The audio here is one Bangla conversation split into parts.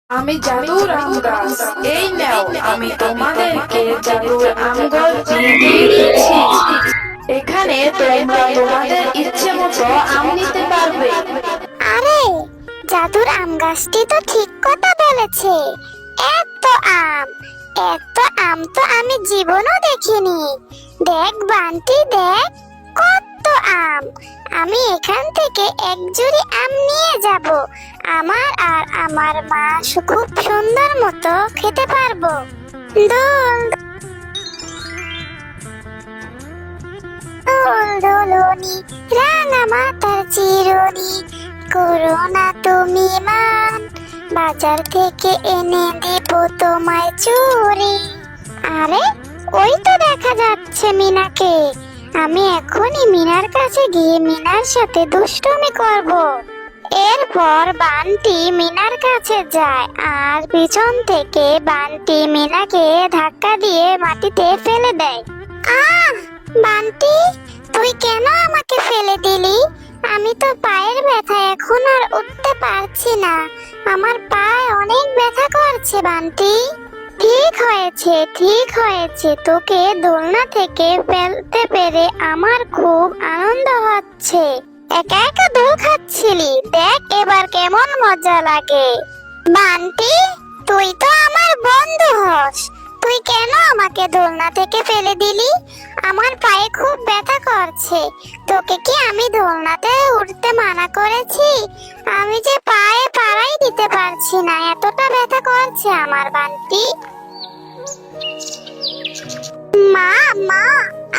আমি জাদুর আম গাছ। এই নাও, আমি তোমাদেরকে জাদুর আম গাছ দিয়ে দিচ্ছি। এখানে তোমরা তোমাদের ইচ্ছে মতো আম নিতে পারবে। আরে, জাদুর আম গাছটি তো ঠিক কথা বলেছে। এত আম, এত আম তো আমি জীবনও দেখিনি। দেখ বান্টি, দেখ কত আম। আমি এখান থেকে এক জুড়ি আম নিয়ে যাব। আমার আর আমার মা খুব সুন্দর মতো খেতে পারবো। দোল দোল দোলনি, রাঙা মাথার চিরুনি, করো না তুমি মান, বাজার থেকে এনে দেব তোমায় চুরি। আরে, ওই তো দেখা যাচ্ছে মিনাকে। আমি এখনই মিনার কাছে গিয়ে মিনার সাথে দুষ্টুমি করব। এরপর বান্টি মিনার কাছে যায় আর পিছন থেকে বান্টি মিনাকে ধাক্কা দিয়ে মাটিতে ফেলে দেয়। আহ, বান্টি, তুই কেন আমাকে ফেলে দিলি? আমি তো পায়ের ব্যথা, এখন আর উঠতে পারছি না। আমার পায়ে অনেক ব্যথা করছে বান্টি। ঠিক হয়েছে, ঠিক হয়েছে, তোকে দোলনা থেকে ফেলতে পেরে আমার খুব আনন্দ হচ্ছে। একা একা দোল খাচ্ছিলি, দেখ এবার কেমন মজা লাগে। বান্টি, তুই তো আমার বন্ধু হস, তুই কেন আমাকে দোলনা থেকে ফেলে দিলি? আমার পায়ে খুব ব্যথা করছে। তোকে কি আমি দোলনাতে উঠতে মানা করেছি? আমি যে পায়ে পাড়াই দিতে পারছি না, এতটা ব্যথা করছে আমার বান্টি। মা, মা,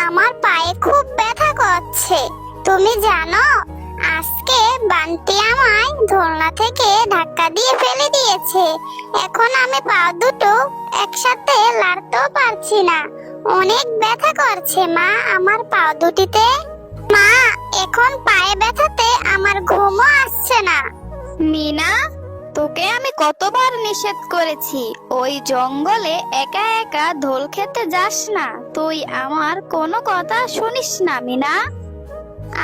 আমার পায়ে খুব ব্যথা করছে। তুমি জানো, আজকে বান্টি আমায় দোলনা থেকে ধাক্কা দিয়ে ফেলে দিয়েছে। এখন আমি পা দুটো একসাথে লাড়তেও পারছি না। অনেক ব্যথা করছে মা আমার পা দুটিতে। মা, এখন পায়ে ব্যথাতে আমার ঘুমও আসছে না। মিনা, তোকে আমি কতবার নিষেধ করেছি ওই জঙ্গলে একা একা দোল খেতে যাস না। তুই আমার কোনো কথা শুনিস না মিনা।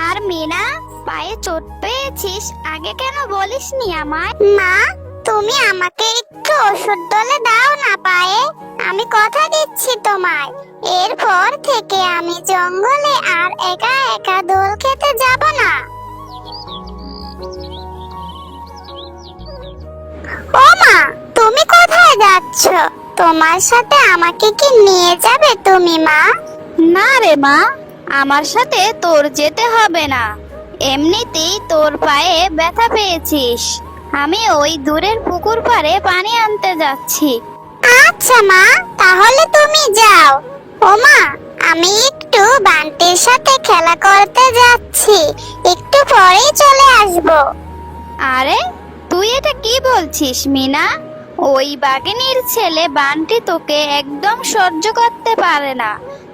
আর মিনা, পায়ে চোট পেয়েছিস, আগে কেন বলিসনি আমায়? মা, তুমি আমাকে একটু ওষুধ দলে দাও না পায়ে। আমি কথা দিচ্ছি তোমায়, এরপর থেকে আমি জঙ্গলে আর একা একা দোল খেতে যাব না। ও মা, তুমি কোথায় যাচ্ছ? তোমার সাথে আমাকে কি নিয়ে যাবে তুমি মা? না রে মা, আমার সাথে তোর যেতে হবে না। এমনিতেই তোর পায়ে ব্যথা পেয়েছিস। আমি ওই দূরের পুকুর পাড়ে পানি আনতে যাচ্ছি। আচ্ছা মা, তাহলে তুমি যাও। ও মা, আমি একটু বান্টির সাথে খেলা করতে যাচ্ছি, একটু পরেই চলে আসবো। আরে, তুই এটা কি বলছিস মিনা? ওই বাঘিনীর ছেলে বান্টি তোকে একদম সহ্য করতে পারে না।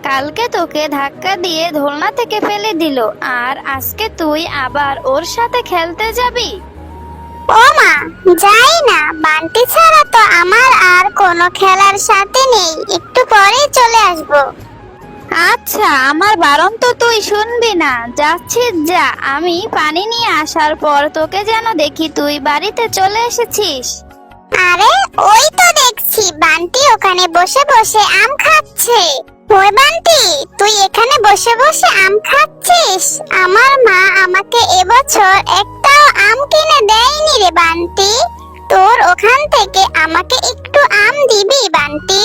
কালকে তোকে ধাক্কা দিয়ে দোলনা থেকে ফেলে দিল, আর আজকে তুই আবার ওর সাথে খেলতে যাবি? ও মা, যাই না, বান্টি ছাড়া তো আমার আর কোনো খেলার সাথে নেই, একটু পরেই চলে আসবো। আচ্ছা, আমার বারণ তো তুই শুনবি না। যাচ্ছিস যা, আমি পানি নিয়ে আসার পর তোকে যেন দেখি তুই বাড়িতে চলে এসেছিস। আরে, ওই তো দেখছি বান্টি ওখানে বসে বসে আম খাচ্ছে। ওই বান্টি, তুই এখানে বসে বসে আম খাচ্ছিস? আমার মা আমাকে এবছর একটাও আম কিনে দেয়নি রে বান্টি। তোর ওখান থেকে আমাকে একটু আম দিবি বান্টি?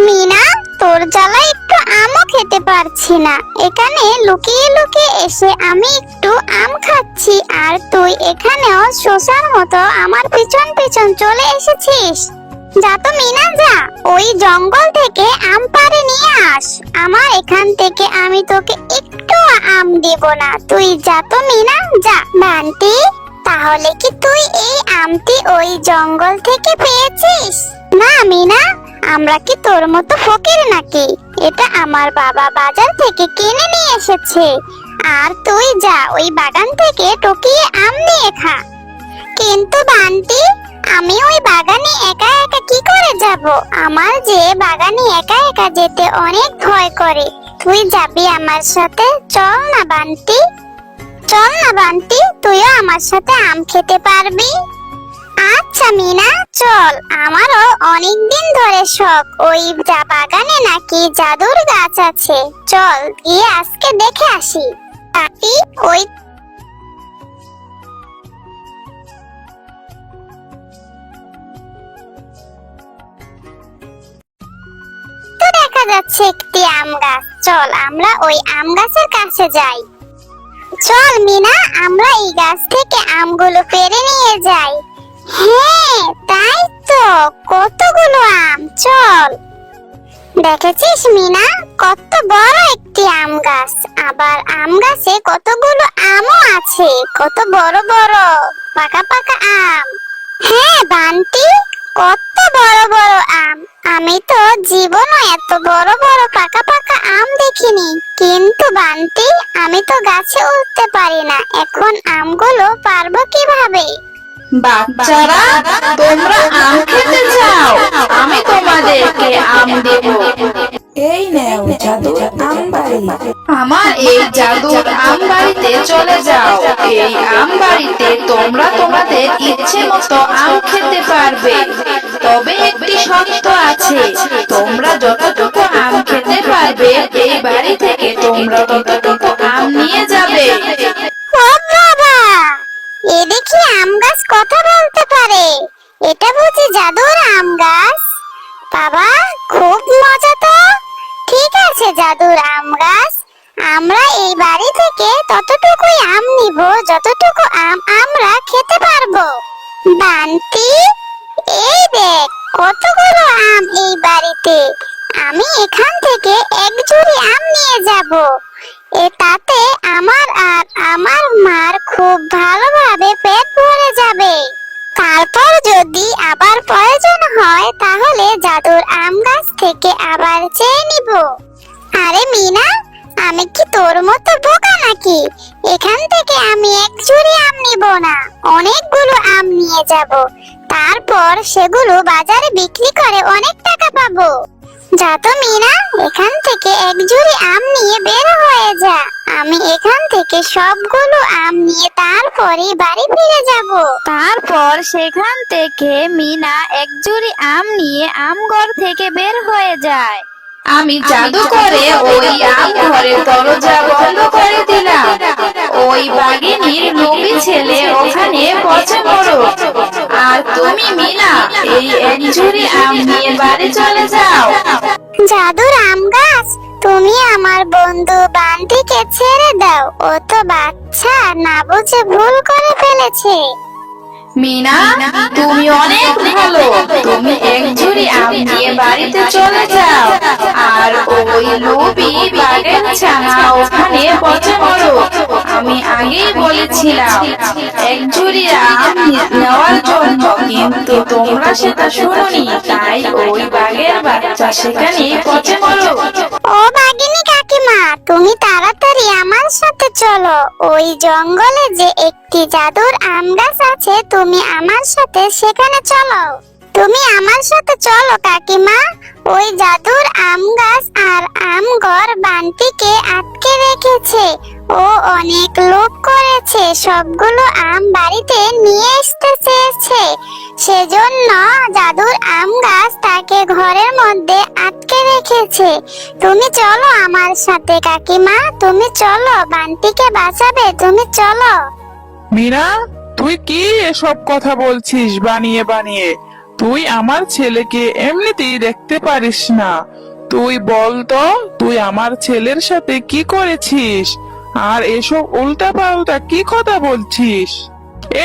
মিনা, তোর জ্বালায় একটু আমও খেতে পারছি না। এখানে লুকিয়ে লুকিয়ে এসে আমি একটু আম খাচ্ছি, আর তুই এখানেও শোষার মতো আমার পিছন পিছন চলে এসেছিস। যা তো মিনা, যা, ওই জঙ্গল থেকে আম পাড়ে নিয়ে আস। আমার এখান থেকে আমি তোকে একটু আম দেব না। তুই যা তো মিনা, যা। বান্টি, তাহলে কি তুই এই আমটি ওই জঙ্গল থেকে পেয়েছিস? না মিনা, আমরা কি তোর মতো ফকির নাকি? এটা আমার বাবা বাজার থেকে কিনে নিয়ে এসেছে। আর তুই যা, ওই বাগান থেকে টকিয়ে আম নিয়ে খা। কিন্তু বান্টি, আমি ওই বাগানে একা একা কি করে যাব? আমার যে বাগানে একা একা যেতে অনেক ভয় করে। তুই যাবি আমার সাথে? চল না বান্টি, চল না বান্টি, তুইও আমার সাথে আম খেতে পারবি। আচ্ছা মিনা, চল। আমারও অনেক দিন ধরে শখ, ওই বাগানে নাকি জাদুর গাছ আছে। চল গিয়ে আজকে দেখে আসি। কাকি, ওই তো দেখা যাচ্ছে একটি আম গাছ। চল আমরা ওই আম গাছের কাছে যাই। চল মিনা, আমরা এই গাছ থেকে আমগুলো পেড়ে নিয়ে যাই। হ্যাঁ তাই তো, কতগুলো আম। চল। দেখেছিস মিনা, কত বড় একটি আম গাছ। আবার আম গাছে কতগুলো আমও আছে, কত বড় বড় পাকা পাকা আম। হ্যাঁ বান্টি, কত বড় বড় আম। আমি তো জীবনও এত বড় বড় পাকা পাকা আম দেখিনি। কিন্তু বান্টি, আমি তো গাছে উঠতে পারি না, এখন আমগুলো পারবো কিভাবে? বাচ্চারা, তোমরা আম খেতে চাও? আমি তোমাদেরকে আম দেব। এই নাও জাদুর আম বাড়ি। আমার এই জাদুর আম বাড়িতে চলে যাও। এই আম বাড়িতে তোমরা তোমাদের ইচ্ছে মতো আম খেতে পারবে। তবে একটি শর্ত আছে, তোমরা যতটুকু আম খেতে পারবে এই বাড়ি থেকে তোমরা ততটুকু আম নিয়ে যাবে। ও বাবা, এ দেখি আম গাছ কথা বলতে পারে। এটা বুঝি জাদুর আম গাছ? বাবা, খুব মজা তো। ঠিক আছে জাদুর আম গাছ, আমরা এই বাড়ি থেকে ততটুকুই আম নিব যতটুকু আম আমরা খেতে পারবো। বান্টি, এই দেখ কতগুলো আম এই বাড়িতে। আমি এখান থেকে এক ঝুড়ি আম নিয়ে যাব। তাতে আমার আর আমার মার খুব ভালোভাবে পেট ভরে যাবে। তারপর যদি আবার প্রয়োজন হয় তাহলে জাদুর আম গাছ থেকে আবার চেয়ে নিব। আরে মিনা, আমি কি তোর মতো বোকা নাকি? এখান থেকে আমি এক ঝুড়ি আম নিব না, অনেকগুলো আম নিয়ে যাব। তারপর সেগুলো বাজারে বিক্রি করে অনেক টাকা পাবো। যা তো মিনা, এখান থেকে এক ঝুড়ি আম নিয়ে বের হয়ে যা। আমি এখান থেকে সবগুলো আম নিয়ে তারপরে বাড়ি ফিরে যাব। তারপর সেখান থেকে মিনা এক ঝুড়ি আম নিয়ে আমঘর থেকে বের হয়ে যায়। আমি জাদু করে ওই আম ঘরের দরজা বন্ধ করে দিলাম। ওই বাঘিনীর লোভী ছেলে ওখানে পচে মরো। আর তুমি মিনা, এই এক ঝুড়ি আম নিয়ে বাড়ি চলে যাও। জাদুর আম গাছ, তুমি আমার বন্ধু বান্টিকে ছেড়ে দাও। ও তো বাচ্চা, না বুঝে ভুল করে ফেলেছে। মিনা, তুমি অনেক ভালো। তুমি এক ঝুড়ি আম নিয়ে বাড়িতে চলে যাও। আর ওই লোভী বাঘের ছানা ওখানে পচে মরো। আমি আগেই বলেছিলাম এক ঝুড়ি আম নেওয়ার জন্য, কিন্তু তোমরা সেটা শুনোনি। তাই ওই বাঘের বাচ্চা সেখানে পচে মরো। ও বাগিনী কাকিমা, তুমি তাড়াতাড়ি আমার সাথে চলো। ওই জঙ্গলে যে একটি জাদুর আম গাছ আছে, তুমি আমার সাথে সেখানে চলো। তুমি আমার সাথে চলো কাকিমা। ওই জাদুর আম গাছ আর আম ঘর বান্টিকে আটকে রেখেছে। ও অনেক লোভ করেছে, সবগুলো আম বাড়িতে নিয়ে আসতে চেয়েছে। সেজন্য জাদুর আম গাছ তাকে ঘরের মধ্যে আটকে রেখেছে। তুমি চলো আমার সাথে কাকিমা, তুমি চলো, বান্টিকে বাঁচাবে, তুমি চলো। মিনা, তুই কি এসব কথা বলছিস বানিয়ে বানিয়ে? তুই আমার ছেলেকে এমনিতেই দেখতে পারিস না। তুই বল তো, তুই আমার ছেলের সাথে কি করেছিস? আর এসব উল্টা পাল্টা কি কথা বলছিস?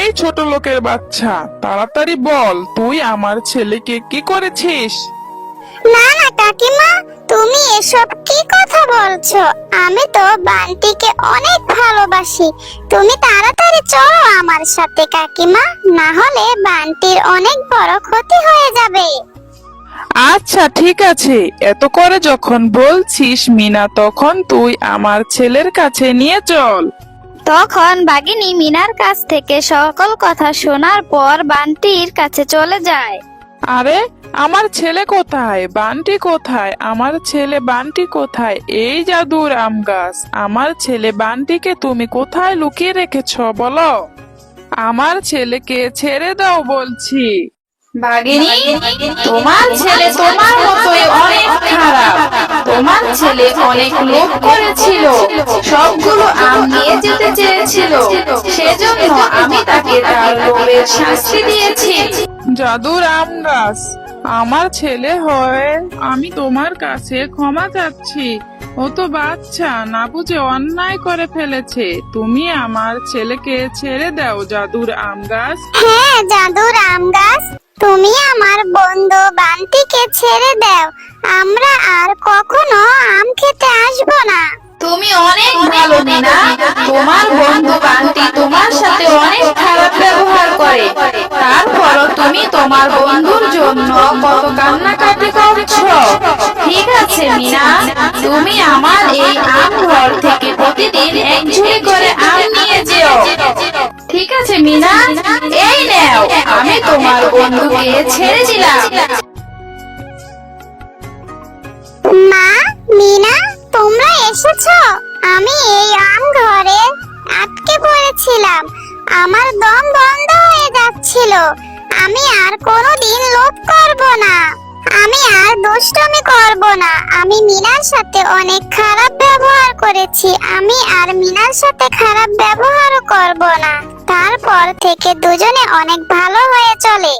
এই ছোট লোকের বাচ্চা, তাড়াতাড়ি বল, তুই আমার ছেলেকে কি করেছিস? না না কাকিমা, তুমি এসব কি কথা বলছো? আমি তো বান্টিকে অনেক ভালোবাসি। তুমি তাড়াতাড়ি চলো আমার সাথে কাকিমা, না হলে বান্টির অনেক বড় ক্ষতি হয়ে যাবে। আচ্ছা ঠিক আছে, এত করে যখন বলছিস মিনা, তখন তুই আমার ছেলের কাছে নিয়ে চল। তখন বাঘিনী মিনার কাছ থেকে সকল কথা শোনার পর বান্টির কাছে চলে যায়। আরে আমার ছেলে কোথায়? বান্টি কোথায়? আমার ছেলে বান্টি কোথায়? এই জাদুর আম গাছ, আমার ছেলে বান্টিকে তুমি কোথায় লুকিয়ে রেখেছো বলো? আমার ছেলেকে ছেড়ে দাও বলছি। বাঘিনী, তোমার ছেলে তোমার মতোই অনেক খারাপ। তোমার ছেলে অনেক লোভ করেছিল, সবগুলো আম নিয়ে যেতে চেয়েছিল। সেজন্য আমি তাকে তার লোভের শাস্তি দিয়েছি। জাদুর আম গাছ, আমার ছেলে হয়ে আমি তোমার কাছে ক্ষমা চাচ্ছি। ও তো বাচ্চা, না বুঝে অন্যায় করে ফেলেছে। তুমি আমার ছেলেকে ছেড়ে দাও জাদুর আম গাছ। হ্যাঁ জাদুর আম গাছ, তুমি আমার বন্ধু বান্টিকে ছেড়ে দাও। আমরা আর কখনো আম খেতে আসবো না। তুমি অনেক ভালো মিনা। তোমার বন্ধু বান্টি তোমার সাথে অনেক খারাপ ব্যবহার করে, তারপরও তুমি তোমার বন্ধুর জন্য কত কান্নাকাটি করছো। ঠিক আছে মিনা, তুমি আমার এই আম ঘর থেকে প্রতিদিন এক ঝুড়ি করে আম নিয়ে যেও। ঠিক আছে মিনা, এই নাও, আমি তোমার বন্ধুকে ছেড়ে দিলাম। মা, মিনা, তোমরা এসেছো? আমি এই আম ঘরে আটকে পড়েছিলাম। আমার দম বন্ধ হয়ে যাচ্ছিল। আমি আর কোনোদিন লোভ করব না। আমি আর দুষ্টুমি করব না। আমি মিনার সাথে অনেক খারাপ ব্যবহার করেছি। আমি আর মিনার সাথে খারাপ ব্যবহারও করব না। তারপর থেকে দুজনে অনেক ভালো হয়ে চলে।